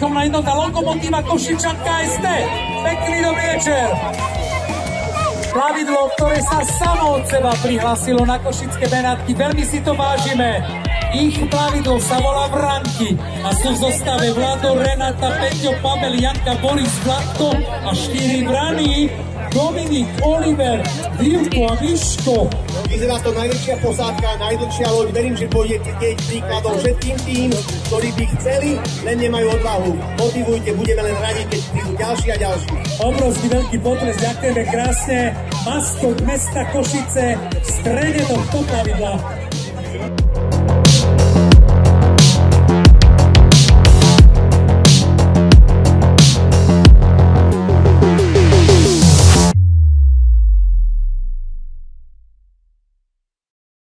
výchovná jednota Lokomotíva Košičan KST. Pekný dobrý večer. Plavidlo, ktoré sa samo od seba prihlásilo na Košické Benátky, veľmi si to vážime. Ich plavidlo sa volá Vranky a sú v zostave Vlado, Renata, Peťo, Pavel, Janka, Boris, Vladko a 4 vrany. Dominik, Oliver, Divko a Miško. Vyzerá to najväčšia posádka, najdlhšia loď. Verím, že pôjdete tiež príkladom všetkým tým, ktorí by chceli, len nemajú odvahu. Motivujte, budeme len radi, keď prídu ďalší a ďalší. Obrovský veľký potles, ďakujeme krásne. Maskot mesta Košice v strede tohto plavidla.